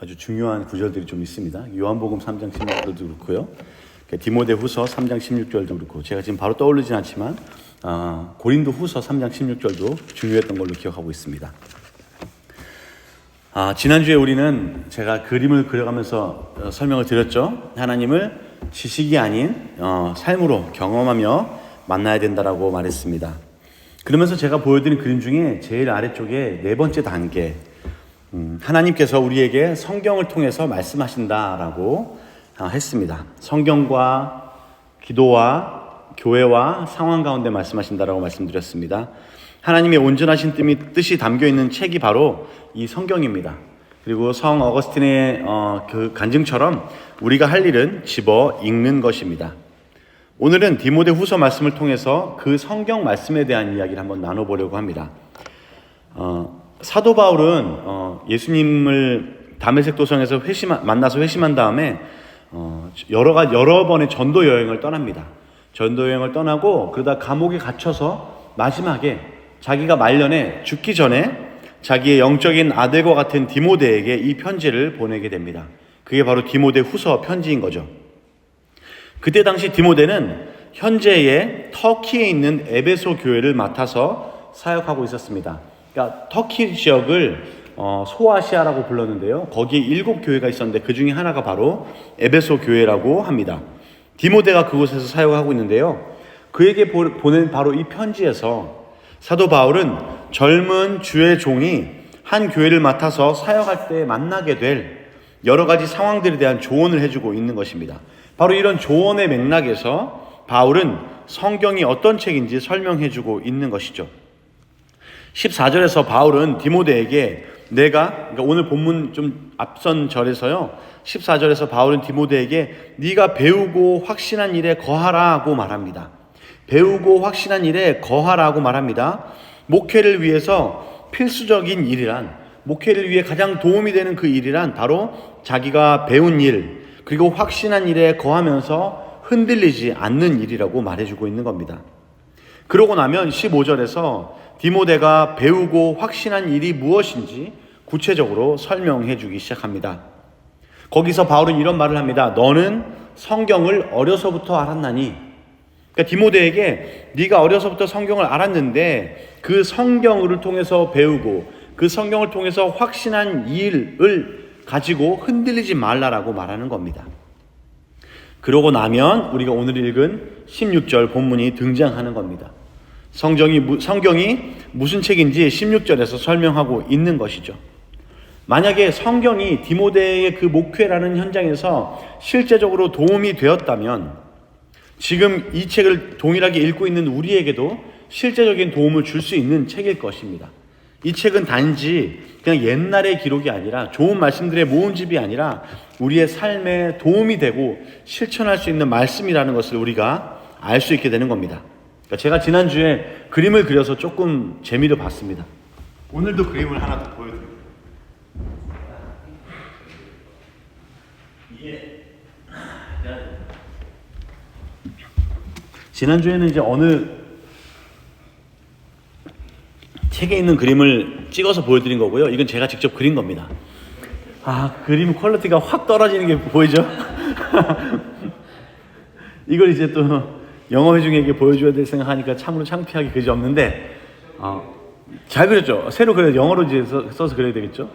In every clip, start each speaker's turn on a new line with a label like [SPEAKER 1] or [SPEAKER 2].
[SPEAKER 1] 아주 중요한 구절들이 좀 있습니다. 요한복음 3장 16절도 그렇고요. 디모데후서 3장 16절도 그렇고, 제가 지금 바로 떠오르진 않지만 고린도후서 3장 16절도 중요했던 걸로 기억하고 있습니다. 지난주에 우리는 제가 그림을 그려가면서 설명을 드렸죠. 하나님을 지식이 아닌 삶으로 경험하며 만나야 된다라고 말했습니다. 그러면서 제가 보여드린 그림 중에 제일 아래쪽에 네 번째 단계, 하나님께서 우리에게 성경을 통해서 말씀하신다라고 했습니다. 성경과 기도와 교회와 상황 가운데 말씀하신다라고 말씀드렸습니다. 하나님의 온전하신 뜻이 담겨있는 책이 바로 이 성경입니다. 그리고 성 어거스틴의 그 간증처럼 우리가 할 일은 집어 읽는 것입니다. 오늘은 디모데후서 말씀을 통해서 그 성경 말씀에 대한 이야기를 한번 나눠보려고 합니다. 사도 바울은 예수님을 다메섹 도성에서 만나서 회심한 다음에 여러 번의 전도 여행을 떠납니다. 전도 여행을 떠나고 그러다 감옥에 갇혀서 마지막에 자기가 말년에 죽기 전에 자기의 영적인 아들과 같은 디모데에게 이 편지를 보내게 됩니다. 그게 바로 디모데후서 편지인 거죠. 그때 당시 디모데는 현재의 터키에 있는 에베소 교회를 맡아서 사역하고 있었습니다. 그러니까 터키 지역을 소아시아라고 불렀는데요. 거기에 7교회가 있었는데 그 중에 하나가 바로 에베소 교회라고 합니다. 디모데가 그곳에서 사역하고 있는데요. 그에게 보낸 바로 이 편지에서 사도 바울은 젊은 주의 종이 한 교회를 맡아서 사역할 때 만나게 될 여러 가지 상황들에 대한 조언을 해주고 있는 것입니다. 바로 이런 조언의 맥락에서 바울은 성경이 어떤 책인지 설명해주고 있는 것이죠. 14절에서 바울은 디모데에게 그러니까 오늘 본문 좀 앞선 절에서요, 14절에서 바울은 디모데에게 네가 배우고 확신한 일에 거하라고 말합니다. 배우고 확신한 일에 거하라고 말합니다. 목회를 위해서 필수적인 일이란, 목회를 위해 가장 도움이 되는 그 일이란 바로 자기가 배운 일, 그리고 확신한 일에 거하면서 흔들리지 않는 일이라고 말해주고 있는 겁니다. 그러고 나면 15절에서 디모데가 배우고 확신한 일이 무엇인지 구체적으로 설명해 주기 시작합니다. 거기서 바울은 이런 말을 합니다. 너는 성경을 어려서부터 알았나니. 그러니까 디모데에게 네가 어려서부터 성경을 알았는데 그 성경을 통해서 배우고 그 성경을 통해서 확신한 일을 가지고 흔들리지 말라라고 말하는 겁니다. 그러고 나면 우리가 오늘 읽은 16절 본문이 등장하는 겁니다. 성경이 무슨 책인지 16절에서 설명하고 있는 것이죠. 만약에 성경이 디모데의 그 목회라는 현장에서 실제적으로 도움이 되었다면 지금 이 책을 동일하게 읽고 있는 우리에게도 실제적인 도움을 줄 수 있는 책일 것입니다. 이 책은 단지 그냥 옛날의 기록이 아니라, 좋은 말씀들의 모음집이 아니라 우리의 삶에 도움이 되고 실천할 수 있는 말씀이라는 것을 우리가 알 수 있게 되는 겁니다. 그러니까 제가 지난주에 그림을 그려서 조금 재미를 봤습니다. 오늘도 그림을 하나 더 보여드릴게요. 지난주에는 이제 어느 책에 있는 그림을 찍어서 보여드린 거고요. 이건 제가 직접 그린 겁니다. 그림 퀄리티가 확 떨어지는 게 보이죠? 이걸 이제 또 영어 회중에게 보여줘야 될 생각하니까 참으로 창피하게 그지 없는데, 잘 그렸죠? 새로 그려야 영어로 이제 써서 그려야 되겠죠?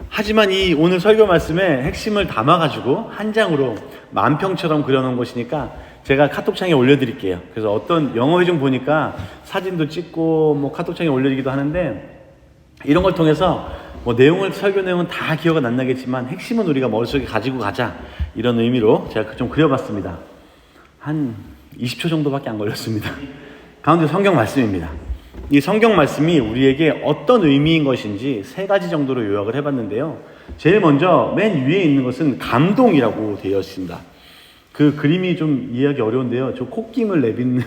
[SPEAKER 1] 하지만 이 오늘 설교 말씀에 핵심을 담아가지고 한 장으로 만평처럼 그려놓은 것이니까 제가 카톡창에 올려드릴게요. 그래서 어떤 영어 회중 보니까 사진도 찍고 카톡창에 올려드리기도 하는데, 이런 걸 통해서 설교 내용은 다 기억은 안 나겠지만 핵심은 우리가 머릿속에 가지고 가자, 이런 의미로 제가 좀 그려봤습니다. 한 20초 정도밖에 안 걸렸습니다. 가운데 성경 말씀입니다. 이 성경 말씀이 우리에게 어떤 의미인 것인지 3가지 정도로 요약을 해봤는데요. 제일 먼저 맨 위에 있는 것은 감동이라고 되어 있습니다. 그 그림이 좀 이해하기 어려운데요. 저 콧김을 내뱉는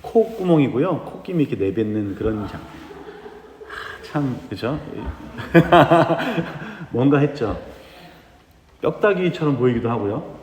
[SPEAKER 1] 콧구멍이고요. 콧김이 이렇게 내뱉는 그런 참 그죠? 뭔가 했죠. 뼈다귀처럼 보이기도 하고요.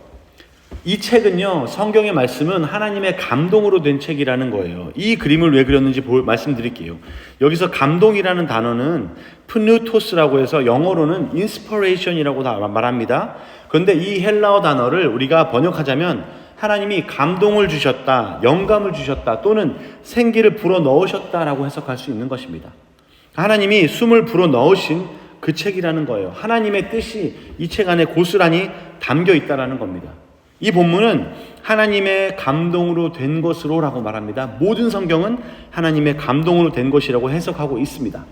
[SPEAKER 1] 이 책은요, 성경의 말씀은 하나님의 감동으로 된 책이라는 거예요. 이 그림을 왜 그렸는지 말씀드릴게요. 여기서 감동이라는 단어는 프누토스라고 해서 영어로는 inspiration이라고 말합니다. 그런데 이 헬라어 단어를 우리가 번역하자면 하나님이 감동을 주셨다, 영감을 주셨다, 또는 생기를 불어 넣으셨다라고 해석할 수 있는 것입니다. 하나님이 숨을 불어 넣으신 그 책이라는 거예요. 하나님의 뜻이 이 책 안에 고스란히 담겨 있다라는 겁니다. 이 본문은 하나님의 감동으로 된 것으로라고 말합니다. 모든 성경은 하나님의 감동으로 된 것이라고 해석하고 있습니다.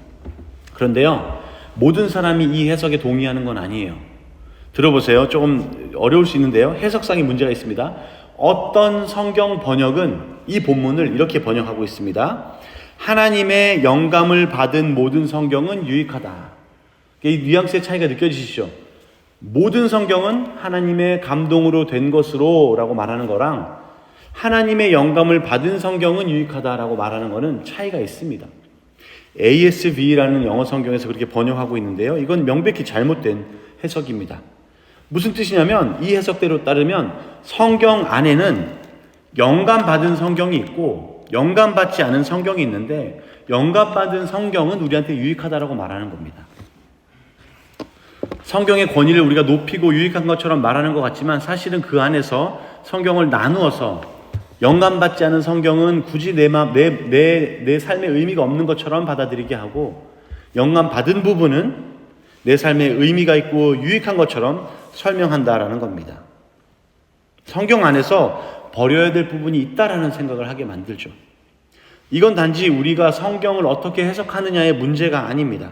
[SPEAKER 1] 그런데요, 모든 사람이 이 해석에 동의하는 건 아니에요. 들어보세요. 조금 어려울 수 있는데요, 해석상의 문제가 있습니다. 어떤 성경 번역은 이 본문을 이렇게 번역하고 있습니다. 하나님의 영감을 받은 모든 성경은 유익하다. 이 뉘앙스의 차이가 느껴지시죠? 모든 성경은 하나님의 감동으로 된 것으로 라고 말하는 거랑 하나님의 영감을 받은 성경은 유익하다라고 말하는 거는 차이가 있습니다. ASV라는 영어 성경에서 그렇게 번역하고 있는데요, 이건 명백히 잘못된 해석입니다. 무슨 뜻이냐면, 이 해석대로 따르면 성경 안에는 영감받은 성경이 있고 영감받지 않은 성경이 있는데, 영감받은 성경은 우리한테 유익하다라고 말하는 겁니다. 성경의 권위를 우리가 높이고 유익한 것처럼 말하는 것 같지만, 사실은 그 안에서 성경을 나누어서 영감받지 않은 성경은 굳이 내 삶에 의미가 없는 것처럼 받아들이게 하고, 영감받은 부분은 내 삶에 의미가 있고 유익한 것처럼 설명한다라는 겁니다. 성경 안에서 버려야 될 부분이 있다라는 생각을 하게 만들죠. 이건 단지 우리가 성경을 어떻게 해석하느냐의 문제가 아닙니다.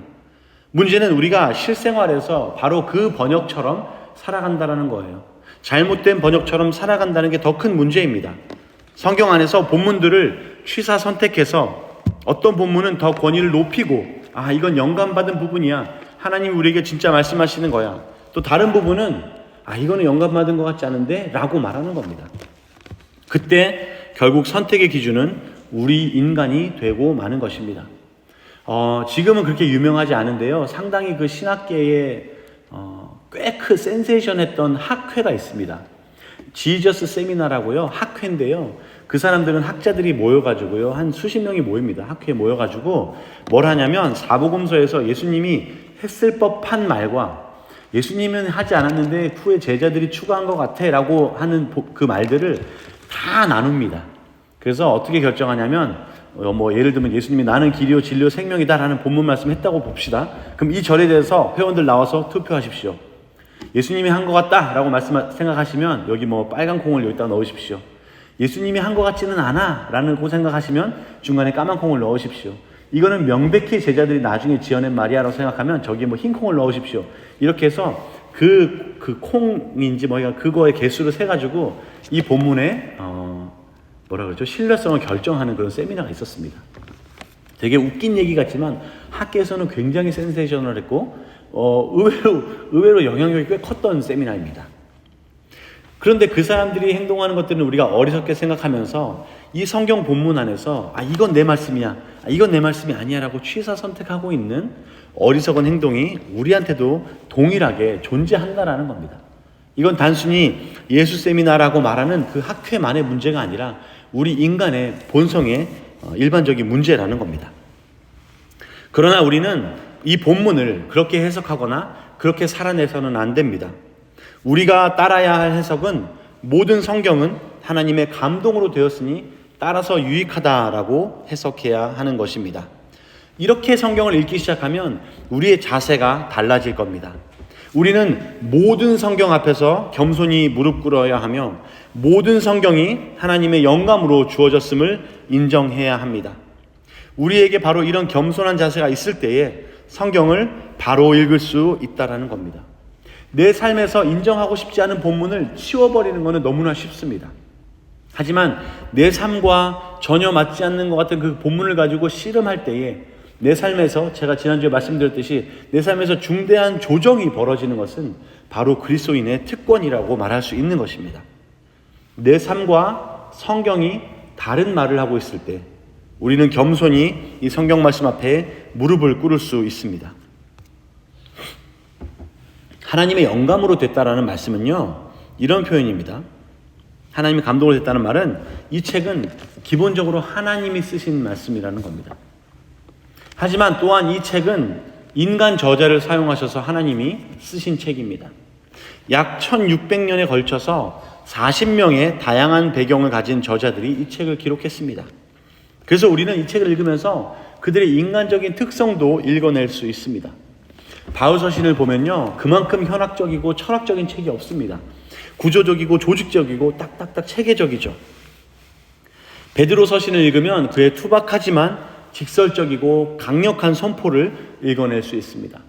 [SPEAKER 1] 문제는 우리가 실생활에서 바로 그 번역처럼 살아간다는 거예요. 잘못된 번역처럼 살아간다는 게 더 큰 문제입니다. 성경 안에서 본문들을 취사 선택해서 어떤 본문은 더 권위를 높이고, 이건 영감받은 부분이야, 하나님이 우리에게 진짜 말씀하시는 거야. 또 다른 부분은 이거는 영감받은 것 같지 않은데 라고 말하는 겁니다. 그때 결국 선택의 기준은 우리 인간이 되고 마는 것입니다. 지금은 그렇게 유명하지 않은데요, 상당히 그 신학계에 꽤 큰 센세이션했던 학회가 있습니다. 지저스 세미나라고요, 학회인데요, 그 사람들은 학자들이 모여가지고요, 한 수십 명이 모입니다. 학회에 모여가지고 뭘 하냐면, 사복음서에서 예수님이 했을 법한 말과 예수님은 하지 않았는데 후에 제자들이 추가한 것 같아 라고 하는 그 말들을 다 나눕니다. 그래서 어떻게 결정하냐면, 예를 들면 예수님이 나는 길이요 진리요 생명이다 라는 본문 말씀 했다고 봅시다. 그럼 이 절에 대해서 회원들 나와서 투표하십시오. 예수님이 한 것 같다 라고 생각하시면 여기 빨간 콩을 여기다 넣으십시오. 예수님이 한 것 같지는 않아 라고 생각하시면 중간에 까만 콩을 넣으십시오. 이거는 명백히 제자들이 나중에 지어낸 말이야 라고 생각하면 저기 흰 콩을 넣으십시오. 이렇게 해서 그 콩인지 그거의 개수를 세가지고 이 본문에 신뢰성을 결정하는 그런 세미나가 있었습니다. 되게 웃긴 얘기 같지만 학계에서는 굉장히 센세이셔널했고 의외로 영향력이 꽤 컸던 세미나입니다. 그런데 그 사람들이 행동하는 것들은 우리가 어리석게 생각하면서 이 성경 본문 안에서 이건 내 말씀이야, 이건 내 말씀이 아니야 라고 취사 선택하고 있는 어리석은 행동이 우리한테도 동일하게 존재한다라는 겁니다. 이건 단순히 예수 세미나라고 말하는 그 학회만의 문제가 아니라 우리 인간의 본성의 일반적인 문제라는 겁니다. 그러나 우리는 이 본문을 그렇게 해석하거나 그렇게 살아내서는 안 됩니다. 우리가 따라야 할 해석은 모든 성경은 하나님의 감동으로 되었으니 따라서 유익하다라고 해석해야 하는 것입니다. 이렇게 성경을 읽기 시작하면 우리의 자세가 달라질 겁니다. 우리는 모든 성경 앞에서 겸손히 무릎 꿇어야 하며 모든 성경이 하나님의 영감으로 주어졌음을 인정해야 합니다. 우리에게 바로 이런 겸손한 자세가 있을 때에 성경을 바로 읽을 수 있다는 겁니다. 내 삶에서 인정하고 싶지 않은 본문을 치워버리는 것은 너무나 쉽습니다. 하지만 내 삶과 전혀 맞지 않는 것 같은 그 본문을 가지고 씨름할 때에 내 삶에서, 제가 지난주에 말씀드렸듯이 내 삶에서 중대한 조정이 벌어지는 것은 바로 그리스도인의 특권이라고 말할 수 있는 것입니다. 내 삶과 성경이 다른 말을 하고 있을 때 우리는 겸손히 이 성경 말씀 앞에 무릎을 꿇을 수 있습니다. 하나님의 영감으로 됐다라는 말씀은요, 이런 표현입니다. 하나님이 감동을 했다는 말은 이 책은 기본적으로 하나님이 쓰신 말씀이라는 겁니다. 하지만 또한 이 책은 인간 저자를 사용하셔서 하나님이 쓰신 책입니다. 약 1600년에 걸쳐서 40명의 다양한 배경을 가진 저자들이 이 책을 기록했습니다. 그래서 우리는 이 책을 읽으면서 그들의 인간적인 특성도 읽어낼 수 있습니다. 바울 서신을 보면요, 그만큼 현학적이고 철학적인 책이 없습니다. 구조적이고 조직적이고 딱딱딱 체계적이죠. 베드로 서신을 읽으면 그의 투박하지만 직설적이고 강력한 선포를 읽어낼 수 있습니다.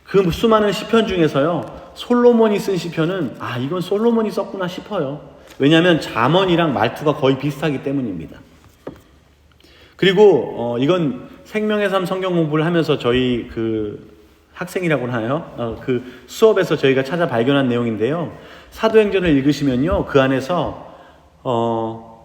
[SPEAKER 1] 그 수많은 시편 중에서요, 솔로몬이 쓴 시편은 이건 솔로몬이 썼구나 싶어요. 왜냐하면 잠언이랑 말투가 거의 비슷하기 때문입니다. 그리고 이건 생명의 삶 성경 공부를 하면서 저희 그 학생이라고 하나요? 그 수업에서 저희가 찾아 발견한 내용인데요. 사도행전을 읽으시면요, 그 안에서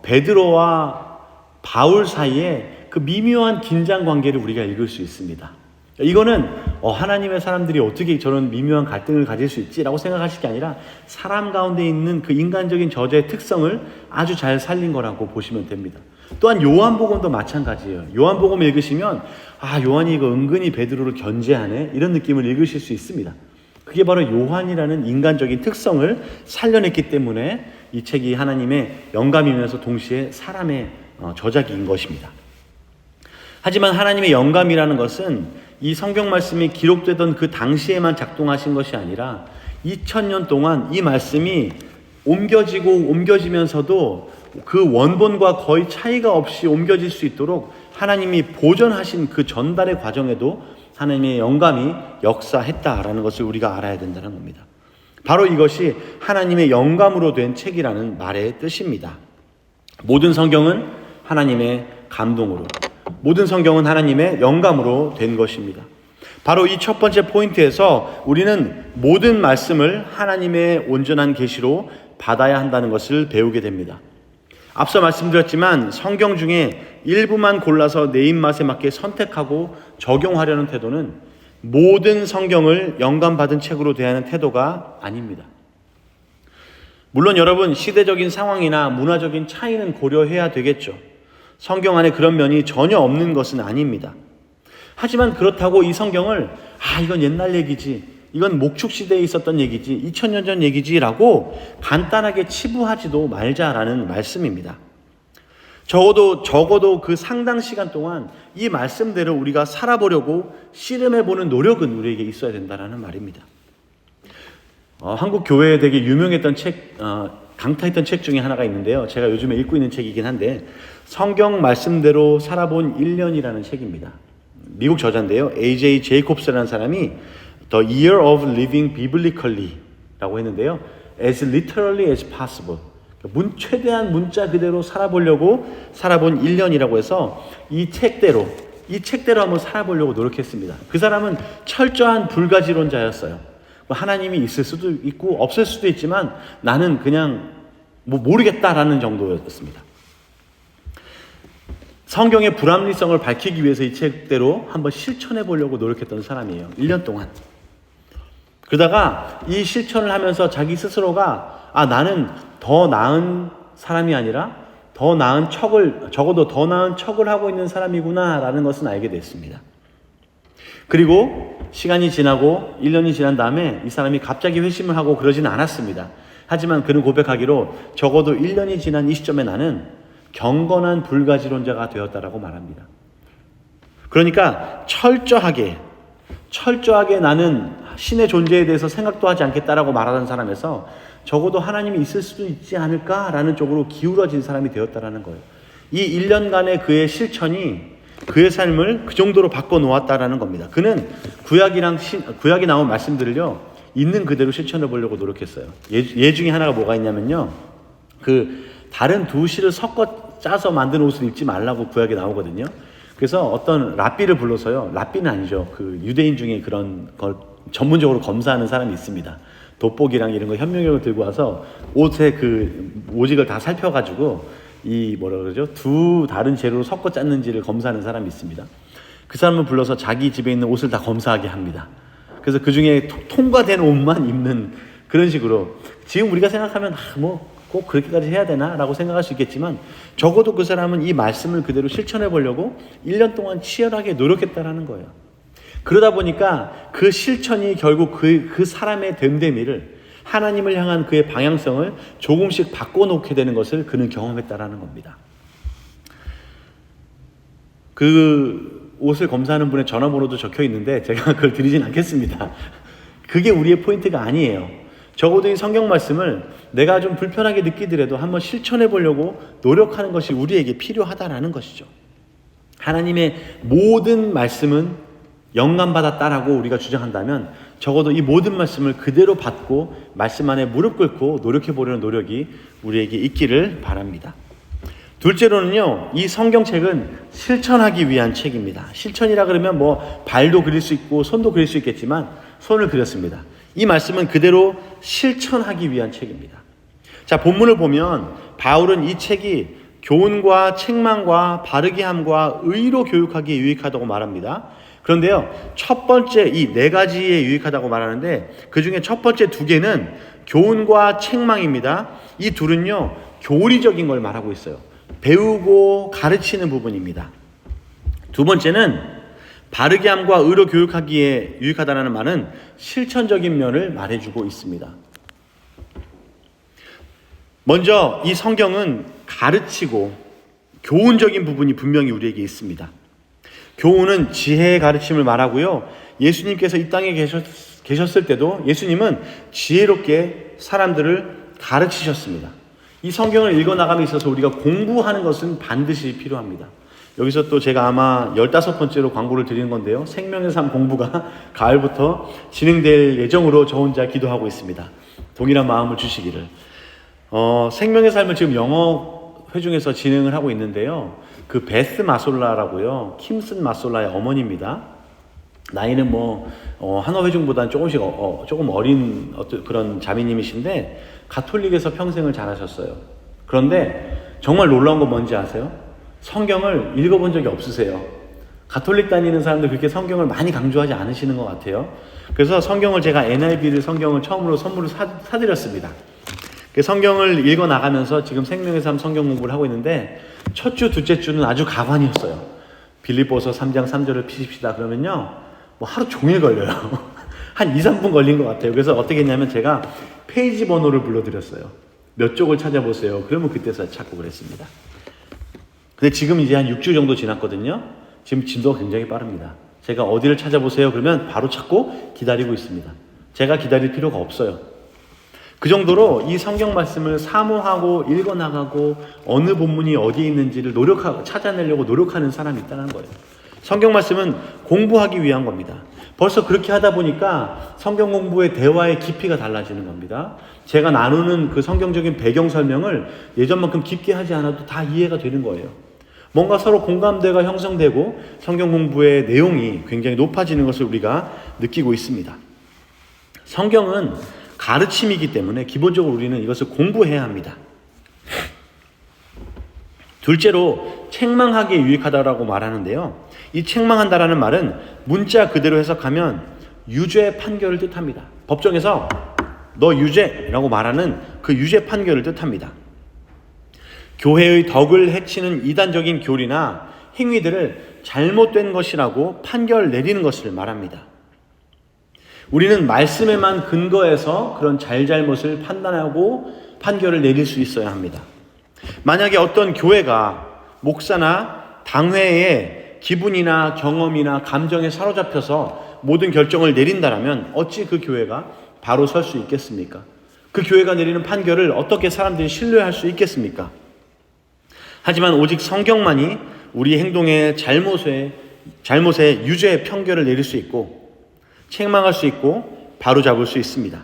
[SPEAKER 1] 베드로와 바울 사이에 그 미묘한 긴장 관계를 우리가 읽을 수 있습니다. 이거는 하나님의 사람들이 어떻게 저런 미묘한 갈등을 가질 수 있지라고 생각하실 게 아니라 사람 가운데 있는 그 인간적인 저자의 특성을 아주 잘 살린 거라고 보시면 됩니다. 또한 요한복음도 마찬가지예요. 요한복음 읽으시면 요한이 이거 은근히 베드로를 견제하네, 이런 느낌을 읽으실 수 있습니다. 그게 바로 요한이라는 인간적인 특성을 살려냈기 때문에 이 책이 하나님의 영감이면서 동시에 사람의 저작인 것입니다. 하지만 하나님의 영감이라는 것은 이 성경 말씀이 기록되던 그 당시에만 작동하신 것이 아니라 2000년 동안 이 말씀이 옮겨지고 옮겨지면서도 그 원본과 거의 차이가 없이 옮겨질 수 있도록 하나님이 보존하신 그 전달의 과정에도 하나님의 영감이 역사했다라는 것을 우리가 알아야 된다는 겁니다. 바로 이것이 하나님의 영감으로 된 책이라는 말의 뜻입니다. 모든 성경은 하나님의 감동으로, 모든 성경은 하나님의 영감으로 된 것입니다. 바로 이 첫 번째 포인트에서 우리는 모든 말씀을 하나님의 온전한 계시로 받아야 한다는 것을 배우게 됩니다. 앞서 말씀드렸지만 성경 중에 일부만 골라서 내 입맛에 맞게 선택하고 적용하려는 태도는 모든 성경을 영감받은 책으로 대하는 태도가 아닙니다. 물론 여러분, 시대적인 상황이나 문화적인 차이는 고려해야 되겠죠. 성경 안에 그런 면이 전혀 없는 것은 아닙니다. 하지만 그렇다고 이 성경을 이건 옛날 얘기지, 이건 목축시대에 있었던 얘기지, 2000년 전 얘기지라고 간단하게 치부하지도 말자라는 말씀입니다. 적어도 그 상당 시간 동안 이 말씀대로 우리가 살아보려고 씨름해보는 노력은 우리에게 있어야 된다는 말입니다. 한국 교회에 되게 유명했던 책, 강타했던 책 중에 하나가 있는데요. 제가 요즘에 읽고 있는 책이긴 한데 성경 말씀대로 살아본 1년이라는 책입니다. 미국 저자인데요. A.J. 제이콥스라는 사람이 The Year of Living Biblically 라고 했는데요. As literally as possible. 최대한 문자 그대로 살아보려고 살아본 1년이라고 해서 이 책대로 한번 살아보려고 노력했습니다. 그 사람은 철저한 불가지론자였어요. 하나님이 있을 수도 있고 없을 수도 있지만 나는 그냥 모르겠다라는 정도였습니다. 성경의 불합리성을 밝히기 위해서 이 책대로 한번 실천해 보려고 노력했던 사람이에요. 1년 동안. 그러다가 이 실천을 하면서 자기 스스로가 나는 더 나은 사람이 아니라 적어도 더 나은 척을 하고 있는 사람이구나 라는 것은 알게 됐습니다. 그리고 시간이 지나고 1년이 지난 다음에 이 사람이 갑자기 회심을 하고 그러지는 않았습니다. 하지만 그는 고백하기로 적어도 1년이 지난 이 시점에 나는 경건한 불가지론자가 되었다라고 말합니다. 그러니까 철저하게 나는 신의 존재에 대해서 생각도 하지 않겠다라고 말하는 사람에서 적어도 하나님이 있을 수도 있지 않을까라는 쪽으로 기울어진 사람이 되었다라는 거예요. 이 1년간의 그의 실천이 그의 삶을 그 정도로 바꿔놓았다라는 겁니다. 그는 구약이 나온 말씀들을요, 있는 그대로 실천해 보려고 노력했어요. 예 중에 하나가 뭐가 있냐면요, 그 다른 두 실을 섞어 짜서 만든 옷을 입지 말라고 구약에 나오거든요. 그래서 어떤 랍비를 불러서요, 랍비는 아니죠, 그 유대인 중에 그런 걸 전문적으로 검사하는 사람이 있습니다. 돋보기랑 이런 거 현명력을 들고 와서 옷의 그 오직을 다 살펴가지고 두 다른 재료로 섞어 짰는지를 검사하는 사람이 있습니다. 그 사람을 불러서 자기 집에 있는 옷을 다 검사하게 합니다. 그래서 그 중에 통과된 옷만 입는 그런 식으로, 지금 우리가 생각하면 꼭 그렇게까지 해야 되나? 라고 생각할 수 있겠지만 적어도 그 사람은 이 말씀을 그대로 실천해 보려고 1년 동안 치열하게 노력했다라는 거예요. 그러다 보니까 그 실천이 결국 그 사람의 됨됨이를, 하나님을 향한 그의 방향성을 조금씩 바꿔놓게 되는 것을 그는 경험했다라는 겁니다. 그 옷을 검사하는 분의 전화번호도 적혀 있는데 제가 그걸 드리진 않겠습니다. 그게 우리의 포인트가 아니에요. 적어도 이 성경 말씀을 내가 좀 불편하게 느끼더라도 한번 실천해 보려고 노력하는 것이 우리에게 필요하다라는 것이죠. 하나님의 모든 말씀은 영감받았다라고 우리가 주장한다면 적어도 이 모든 말씀을 그대로 받고 말씀 안에 무릎 꿇고 노력해 보려는 노력이 우리에게 있기를 바랍니다. 둘째로는요, 이 성경책은 실천하기 위한 책입니다. 실천이라 그러면 뭐 발도 그릴 수 있고 손도 그릴 수 있겠지만 손을 그렸습니다. 이 말씀은 그대로 실천하기 위한 책입니다. 자, 본문을 보면 바울은 이 책이 교훈과 책망과 바르게 함과 의로 교육하기에 유익하다고 말합니다. 그런데요, 첫 번째 이 네 가지에 유익하다고 말하는데 그 중에 첫 번째 두 개는 교훈과 책망입니다. 이 둘은요, 교리적인 걸 말하고 있어요. 배우고 가르치는 부분입니다. 두 번째는 바르게 함과 의로 교육하기에 유익하다는 말은 실천적인 면을 말해주고 있습니다. 먼저 이 성경은 가르치고 교훈적인 부분이 분명히 우리에게 있습니다. 교훈은 지혜의 가르침을 말하고요. 예수님께서 이 땅에 계셨을 때도 예수님은 지혜롭게 사람들을 가르치셨습니다. 이 성경을 읽어나감에 있어서 우리가 공부하는 것은 반드시 필요합니다. 여기서 또 제가 아마 15번째로 광고를 드리는 건데요. 생명의 삶 공부가 가을부터 진행될 예정으로 저 혼자 기도하고 있습니다. 동일한 마음을 주시기를. 생명의 삶을 지금 영어 회중에서 진행을 하고 있는데요. 그 베스 마솔라라고요. 킴슨 마솔라의 어머니입니다. 나이는 한어 회중보다는 조금 어린 그런 자매님이신데 가톨릭에서 평생을 자라셨어요. 그런데 정말 놀라운 건 뭔지 아세요? 성경을 읽어본 적이 없으세요. 가톨릭 다니는 사람들 그렇게 성경을 많이 강조하지 않으시는 것 같아요. 그래서 제가 NIV 성경을 처음으로 선물을 사드렸습니다. 성경을 읽어나가면서 지금 생명의 삶 성경 공부를 하고 있는데 첫 주, 둘째 주는 아주 가관이었어요. 빌립보서 3장 3절을 피십시다 그러면요, 하루 종일 걸려요. 한 2, 3분 걸린 것 같아요. 그래서 어떻게 했냐면 제가 페이지 번호를 불러드렸어요. 몇 쪽을 찾아보세요. 그러면 그때서 찾고 그랬습니다. 근데 지금 이제 한 6주 정도 지났거든요. 지금 진도가 굉장히 빠릅니다. 제가 어디를 찾아보세요 그러면 바로 찾고 기다리고 있습니다. 제가 기다릴 필요가 없어요. 그 정도로 이 성경 말씀을 사모하고 읽어나가고 어느 본문이 어디에 있는지를 찾아내려고 노력하는 사람이 있다는 거예요. 성경 말씀은 공부하기 위한 겁니다. 벌써 그렇게 하다 보니까 성경 공부의 대화의 깊이가 달라지는 겁니다. 제가 나누는 그 성경적인 배경 설명을 예전만큼 깊게 하지 않아도 다 이해가 되는 거예요. 뭔가 서로 공감대가 형성되고 성경 공부의 내용이 굉장히 높아지는 것을 우리가 느끼고 있습니다. 성경은 가르침이기 때문에 기본적으로 우리는 이것을 공부해야 합니다. 둘째로 책망하기에 유익하다라고 말하는데요. 이 책망한다라는 말은 문자 그대로 해석하면 유죄 판결을 뜻합니다. 법정에서 너 유죄라고 말하는 그 유죄 판결을 뜻합니다. 교회의 덕을 해치는 이단적인 교리나 행위들을 잘못된 것이라고 판결 내리는 것을 말합니다. 우리는 말씀에만 근거해서 그런 잘잘못을 판단하고 판결을 내릴 수 있어야 합니다. 만약에 어떤 교회가 목사나 당회의 기분이나 경험이나 감정에 사로잡혀서 모든 결정을 내린다라면 어찌 그 교회가 바로 설 수 있겠습니까? 그 교회가 내리는 판결을 어떻게 사람들이 신뢰할 수 있겠습니까? 하지만 오직 성경만이 우리 행동의 잘못에 유죄의 판결을 내릴 수 있고 책망할 수 있고 바로잡을 수 있습니다.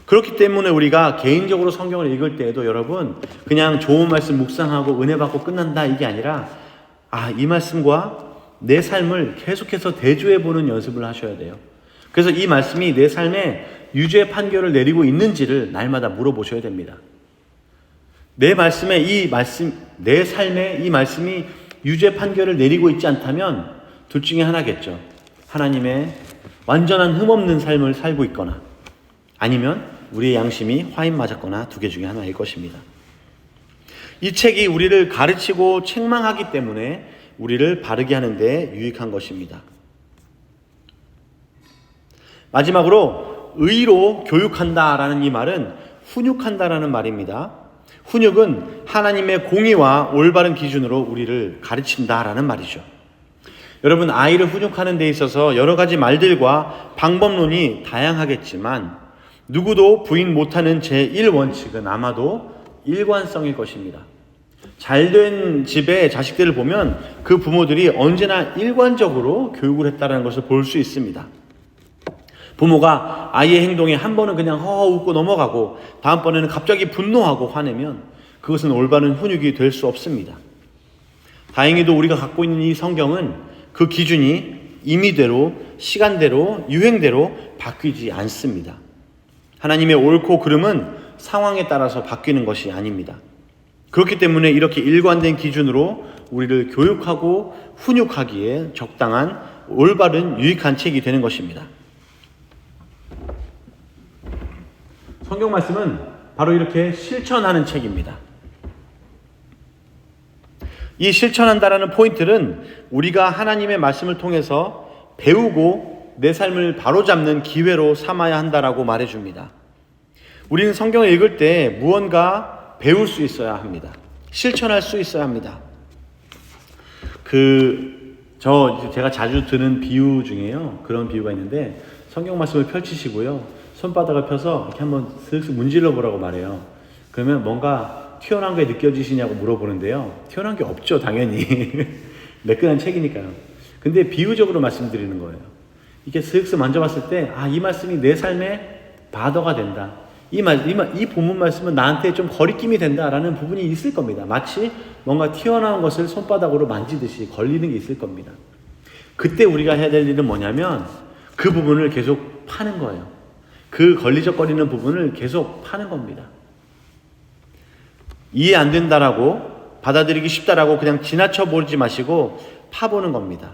[SPEAKER 1] 그렇기 때문에 우리가 개인적으로 성경을 읽을 때에도 여러분 그냥 좋은 말씀 묵상하고 은혜 받고 끝난다 이게 아니라 이 말씀과 내 삶을 계속해서 대조해보는 연습을 하셔야 돼요. 그래서 이 말씀이 내 삶에 유죄 판결을 내리고 있는지를 날마다 물어보셔야 됩니다. 내 삶에 이 말씀이 유죄 판결을 내리고 있지 않다면 둘 중에 하나겠죠. 하나님의 완전한 흠없는 삶을 살고 있거나 아니면 우리의 양심이 화인 맞았거나 두 개 중에 하나일 것입니다. 이 책이 우리를 가르치고 책망하기 때문에 우리를 바르게 하는 데 유익한 것입니다. 마지막으로 의로 교육한다라는 이 말은 훈육한다라는 말입니다. 훈육은 하나님의 공의와 올바른 기준으로 우리를 가르친다라는 말이죠. 여러분, 아이를 훈육하는 데 있어서 여러 가지 말들과 방법론이 다양하겠지만 누구도 부인 못하는 제1원칙은 아마도 일관성일 것입니다. 잘된 집의 자식들을 보면 그 부모들이 언제나 일관적으로 교육을 했다는 것을 볼 수 있습니다. 부모가 아이의 행동에 한 번은 그냥 허허 웃고 넘어가고 다음번에는 갑자기 분노하고 화내면 그것은 올바른 훈육이 될 수 없습니다. 다행히도 우리가 갖고 있는 이 성경은 그 기준이 임의대로, 시간대로, 유행대로 바뀌지 않습니다. 하나님의 옳고 그름은 상황에 따라서 바뀌는 것이 아닙니다. 그렇기 때문에 이렇게 일관된 기준으로 우리를 교육하고 훈육하기에 적당한 올바른 유익한 책이 되는 것입니다. 성경 말씀은 바로 이렇게 실천하는 책입니다. 이 실천한다라는 포인트는 우리가 하나님의 말씀을 통해서 배우고 내 삶을 바로잡는 기회로 삼아야 한다라고 말해줍니다. 우리는 성경을 읽을 때 무언가 배울 수 있어야 합니다. 실천할 수 있어야 합니다. 제가 자주 드는 비유 중에요. 그런 비유가 있는데 성경 말씀을 펼치시고요. 손바닥을 펴서 이렇게 한번 슬슬 문질러 보라고 말해요. 그러면 뭔가 튀어나온 게 느껴지시냐고 물어보는데요. 튀어나온 게 없죠, 당연히. 매끈한 책이니까요. 근데 비유적으로 말씀드리는 거예요. 이렇게 슬슬 만져봤을 때, 이 말씀이 내 삶의 바더가 된다. 이 본문 말씀은 나한테 좀 거리낌이 된다라는 부분이 있을 겁니다. 마치 뭔가 튀어나온 것을 손바닥으로 만지듯이 걸리는 게 있을 겁니다. 그때 우리가 해야 될 일은 뭐냐면 그 부분을 계속 파는 거예요. 그 걸리적거리는 부분을 계속 파는 겁니다. 이해 안 된다라고 받아들이기 쉽다라고 그냥 지나쳐 보지 마시고 파보는 겁니다.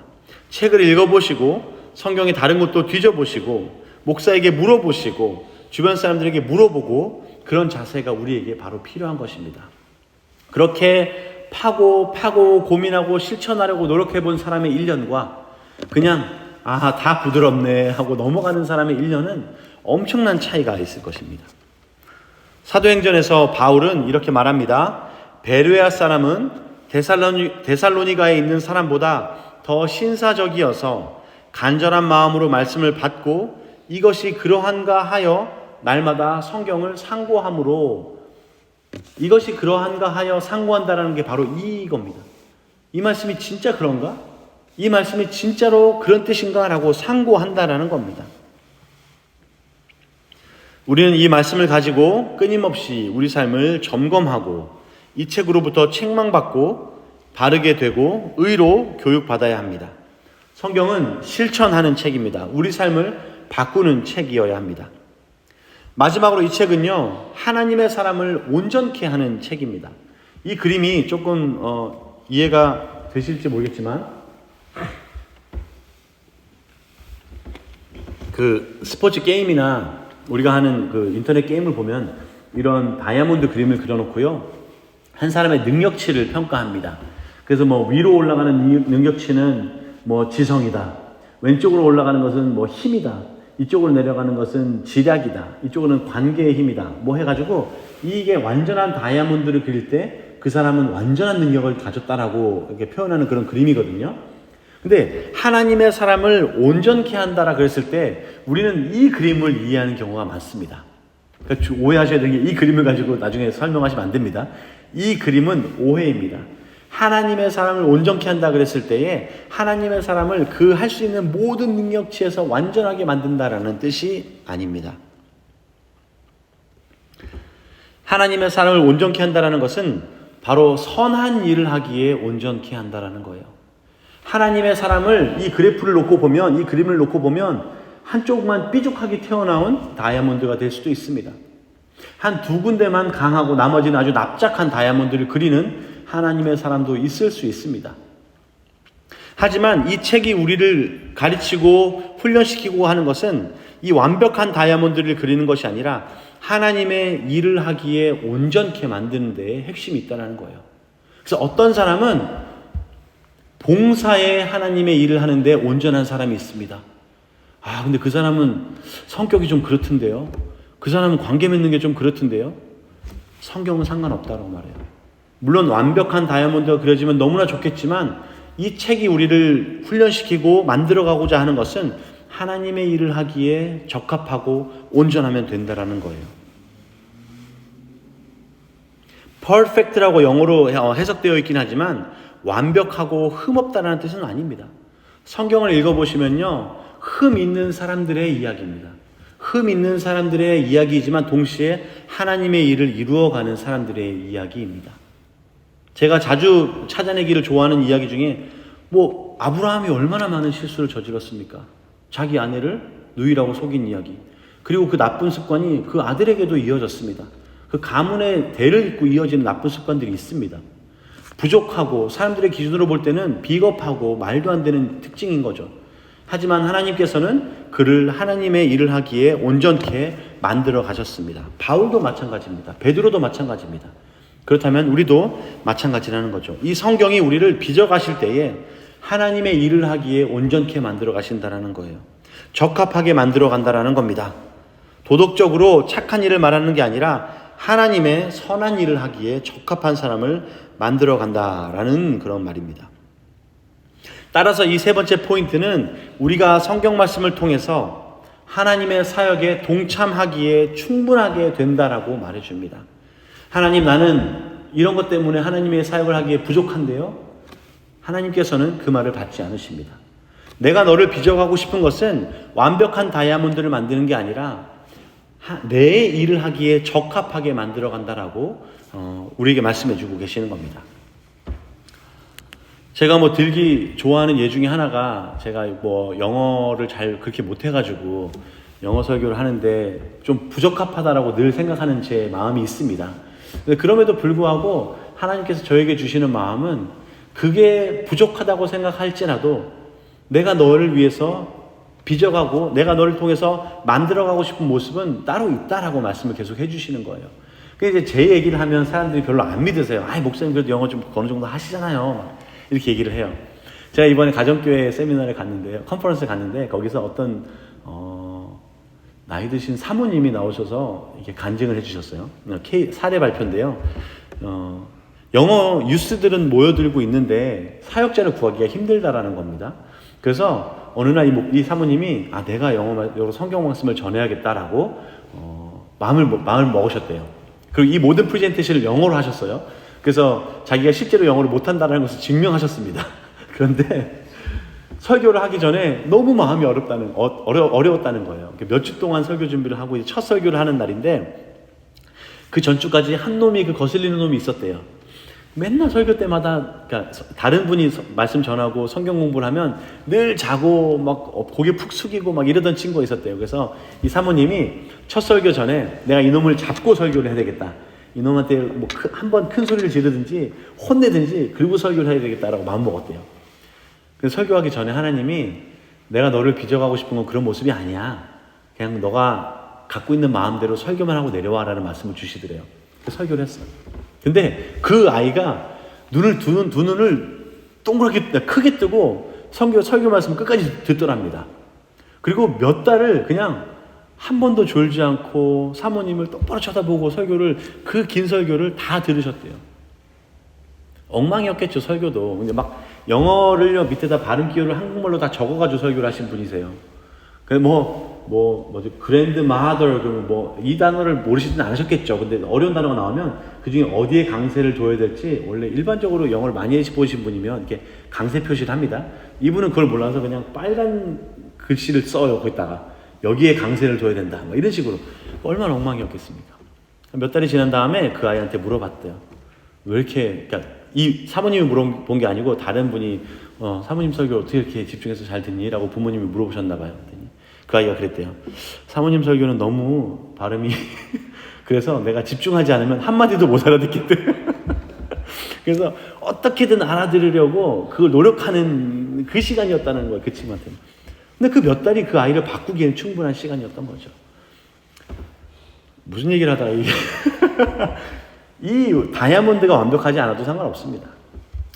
[SPEAKER 1] 책을 읽어보시고 성경의 다른 것도 뒤져보시고 목사에게 물어보시고 주변 사람들에게 물어보고 그런 자세가 우리에게 바로 필요한 것입니다. 그렇게 파고 고민하고 실천하려고 노력해본 사람의 1년과 그냥 다 부드럽네 하고 넘어가는 사람의 1년은 엄청난 차이가 있을 것입니다. 사도행전에서 바울은 이렇게 말합니다. 베레아 사람은 데살로니가에 있는 사람보다 더 신사적이어서 간절한 마음으로 말씀을 받고 이것이 그러한가 하여 날마다 성경을 상고함으로, 이것이 그러한가 하여 상고한다라는 게 바로 이겁니다. 이 말씀이 진짜 그런가? 이 말씀이 진짜로 그런 뜻인가? 라고 상고한다라는 겁니다. 우리는 이 말씀을 가지고 끊임없이 우리 삶을 점검하고 이 책으로부터 책망받고 바르게 되고 의로 교육받아야 합니다. 성경은 실천하는 책입니다. 우리 삶을 바꾸는 책이어야 합니다. 마지막으로 이 책은요, 하나님의 사람을 온전케 하는 책입니다. 이 그림이 조금 이해가 되실지 모르겠지만 그 스포츠 게임이나 우리가 하는 그 인터넷 게임을 보면 이런 다이아몬드 그림을 그려놓고요, 한 사람의 능력치를 평가합니다. 그래서 위로 올라가는 능력치는 지성이다, 왼쪽으로 올라가는 것은 힘이다, 이쪽으로 내려가는 것은 지략이다, 이쪽으로는 관계의 힘이다, 해가지고 이게 완전한 다이아몬드를 그릴 때 그 사람은 완전한 능력을 가졌다라고 이렇게 표현하는 그런 그림이거든요. 근데 하나님의 사람을 온전케 한다라 그랬을 때 우리는 이 그림을 이해하는 경우가 많습니다. 그러니까 오해하셔야 되는 게 이 그림을 가지고 나중에 설명하시면 안 됩니다. 이 그림은 오해입니다. 하나님의 사람을 온전케 한다 그랬을 때에 하나님의 사람을 그 할 수 있는 모든 능력치에서 완전하게 만든다라는 뜻이 아닙니다. 하나님의 사람을 온전케 한다라는 것은 바로 선한 일을 하기에 온전케 한다라는 거예요. 하나님의 사람을 이 그래프를 놓고 보면, 이 그림을 놓고 보면 한쪽만 삐죽하게 튀어나온 다이아몬드가 될 수도 있습니다. 한 두 군데만 강하고 나머지는 아주 납작한 다이아몬드를 그리는 하나님의 사람도 있을 수 있습니다. 하지만 이 책이 우리를 가르치고 훈련시키고 하는 것은 이 완벽한 다이아몬드를 그리는 것이 아니라 하나님의 일을 하기에 온전케 만드는 데에 핵심이 있다는 거예요. 그래서 어떤 사람은 봉사에 하나님의 일을 하는데 온전한 사람이 있습니다. 근데 그 사람은 성격이 좀 그렇던데요. 그 사람은 관계 맺는 게 좀 그렇던데요. 성경은 상관없다고 말해요. 물론 완벽한 다이아몬드가 그려지면 너무나 좋겠지만 이 책이 우리를 훈련시키고 만들어가고자 하는 것은 하나님의 일을 하기에 적합하고 온전하면 된다라는 거예요. perfect라고 영어로 해석되어 있긴 하지만 완벽하고 흠없다라는 뜻은 아닙니다. 성경을 읽어보시면요, 흠 있는 사람들의 이야기입니다. 흠 있는 사람들의 이야기이지만 동시에 하나님의 일을 이루어가는 사람들의 이야기입니다. 제가 자주 찾아내기를 좋아하는 이야기 중에 아브라함이 얼마나 많은 실수를 저질렀습니까? 자기 아내를 누이라고 속인 이야기. 그리고 그 나쁜 습관이 그 아들에게도 이어졌습니다. 그 가문의 대를 잇고 이어지는 나쁜 습관들이 있습니다. 부족하고 사람들의 기준으로 볼 때는 비겁하고 말도 안 되는 특징인 거죠. 하지만 하나님께서는 그를 하나님의 일을 하기에 온전케 만들어 가셨습니다. 바울도 마찬가지입니다. 베드로도 마찬가지입니다. 그렇다면 우리도 마찬가지라는 거죠. 이 성경이 우리를 빚어가실 때에 하나님의 일을 하기에 온전케 만들어 가신다는 거예요. 적합하게 만들어 간다는 겁니다. 도덕적으로 착한 일을 말하는 게 아니라 하나님의 선한 일을 하기에 적합한 사람을 만들어 간다라는 그런 말입니다. 따라서 이 세 번째 포인트는 우리가 성경 말씀을 통해서 하나님의 사역에 동참하기에 충분하게 된다라고 말해줍니다. 하나님, 나는 이런 것 때문에 하나님의 사역을 하기에 부족한데요. 하나님께서는 그 말을 받지 않으십니다. 내가 너를 빚어가고 싶은 것은 완벽한 다이아몬드를 만드는 게 아니라 내 일을 하기에 적합하게 만들어 간다라고 우리에게 말씀해 주고 계시는 겁니다. 제가 들기 좋아하는 예 중에 하나가, 제가 영어를 잘 그렇게 못해가지고 영어 설교를 하는데 좀 부적합하다라고 늘 생각하는 제 마음이 있습니다. 근데 그럼에도 불구하고 하나님께서 저에게 주시는 마음은 그게 부족하다고 생각할지라도 내가 너를 위해서 빚어가고 내가 너를 통해서 만들어가고 싶은 모습은 따로 있다라고 말씀을 계속 해주시는 거예요. 그래서 이제 제 얘기를 하면 사람들이 별로 안 믿으세요. 목사님 그래도 영어 좀 어느 정도 하시잖아요. 이렇게 얘기를 해요. 제가 이번에 가정교회 세미나를 갔는데요. 컨퍼런스에 갔는데 거기서 어떤 나이 드신 사모님이 나오셔서 이렇게 간증을 해주셨어요. 사례 발표인데요. 영어 유스들은 모여들고 있는데 사역자를 구하기가 힘들다라는 겁니다. 그래서 어느 날 이 사모님이 내가 영어로 성경 말씀을 전해야겠다라고 마음을 먹으셨대요. 그리고 이 모든 프레젠테이션을 영어로 하셨어요. 그래서 자기가 실제로 영어를 못한다는 것을 증명하셨습니다. 그런데 설교를 하기 전에 너무 마음이 어려웠다는 거예요. 몇 주 동안 설교 준비를 하고 첫 설교를 하는 날인데 그 전주까지 한 놈이 거슬리는 놈이 있었대요. 맨날 설교 때마다 다른 분이 말씀 전하고 성경 공부를 하면 늘 자고 고개 푹 숙이고 이러던 친구가 있었대요. 그래서 이 사모님이 첫 설교 전에 내가 이놈을 잡고 설교를 해야 되겠다. 이놈한테 한번 큰 소리를 지르든지 혼내든지 그리고 설교를 해야 되겠다라고 마음먹었대요. 그래서 설교하기 전에 하나님이 내가 너를 빚어가고 싶은 건 그런 모습이 아니야. 그냥 너가 갖고 있는 마음대로 설교만 하고 내려와라는 말씀을 주시더래요. 그래서 설교를 했어요. 근데 그 아이가 두 눈을 동그랗게 크게 뜨고 설교 말씀을 끝까지 듣더랍니다. 그리고 몇 달을 그냥 한 번도 졸지 않고 사모님을 똑바로 쳐다보고 그 긴 설교를 다 들으셨대요. 엉망이었겠죠, 설교도. 근데 영어를요, 밑에다 발음 기호를 한국말로 다 적어가지고 설교를 하신 분이세요. 그랜드 마더, 이 단어를 모르시진 않으셨겠죠. 근데 어려운 단어가 나오면 그 중에 어디에 강세를 둬야 될지, 원래 일반적으로 영어를 많이 보신 분이면 이렇게 강세 표시를 합니다. 이분은 그걸 몰라서 그냥 빨간 글씨를 써요, 거기다가. 여기에 강세를 둬야 된다. 이런 식으로. 얼마나 엉망이었겠습니까? 몇 달이 지난 다음에 그 아이한테 물어봤대요. 왜 이렇게, 이 사모님이 물어본 게 아니고 다른 분이, 사모님 설교를 어떻게 이렇게 집중해서 잘 듣니? 라고 부모님이 물어보셨나봐요. 그 아이가 그랬대요. 사모님 설교는 너무 발음이, 그래서 내가 집중하지 않으면 한마디도 못 알아듣겠대. 그래서 어떻게든 알아들으려고 그걸 노력하는 그 시간이었다는 거예요. 그 친구한테는. 근데 그 몇 달이 그 아이를 바꾸기에는 충분한 시간이었던 거죠. 무슨 얘기를 하다가 이게 이 다이아몬드가 완벽하지 않아도 상관없습니다.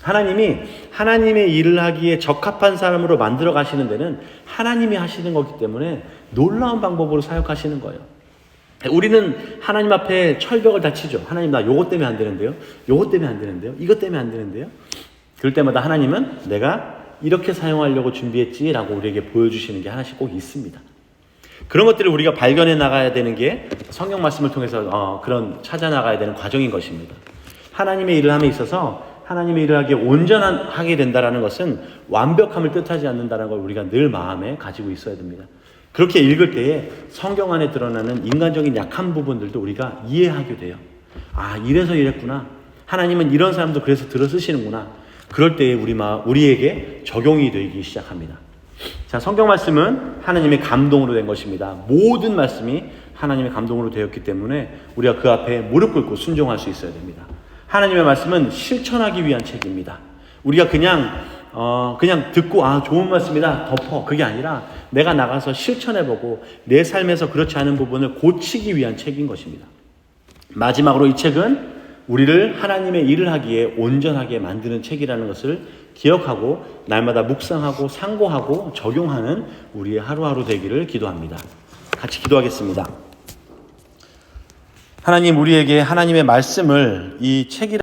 [SPEAKER 1] 하나님이 하나님의 일을 하기에 적합한 사람으로 만들어 가시는 데는 하나님이 하시는 거기 때문에 놀라운 방법으로 사역하시는 거예요. 우리는 하나님 앞에 철벽을 다 치죠. 하나님, 나 요것 때문에 안 되는데요. 요것 때문에 안 되는데요. 이것 때문에 안 되는데요. 그럴 때마다 하나님은 내가 이렇게 사용하려고 준비했지라고 우리에게 보여주시는 게 하나씩 꼭 있습니다. 그런 것들을 우리가 발견해 나가야 되는 게 성경 말씀을 통해서 그런 찾아 나가야 되는 과정인 것입니다. 하나님의 일을 함에 있어서 하나님의 일을 하기에 온전하게 된다는 것은 완벽함을 뜻하지 않는다는 걸 우리가 늘 마음에 가지고 있어야 됩니다. 그렇게 읽을 때에 성경 안에 드러나는 인간적인 약한 부분들도 우리가 이해하게 돼요. 아, 이래서 이랬구나. 하나님은 이런 사람도 그래서 들어 쓰시는구나. 그럴 때에 우리에게 적용이 되기 시작합니다. 자, 성경 말씀은 하나님의 감동으로 된 것입니다. 모든 말씀이 하나님의 감동으로 되었기 때문에 우리가 그 앞에 무릎 꿇고 순종할 수 있어야 됩니다. 하나님의 말씀은 실천하기 위한 책입니다. 우리가 그냥 듣고 좋은 말씀이다 덮어, 그게 아니라 내가 나가서 실천해보고 내 삶에서 그렇지 않은 부분을 고치기 위한 책인 것입니다. 마지막으로 이 책은 우리를 하나님의 일을 하기에 온전하게 만드는 책이라는 것을 기억하고 날마다 묵상하고 상고하고 적용하는 우리의 하루하루 되기를 기도합니다. 같이 기도하겠습니다. 하나님, 우리에게 하나님의 말씀을 이 책이라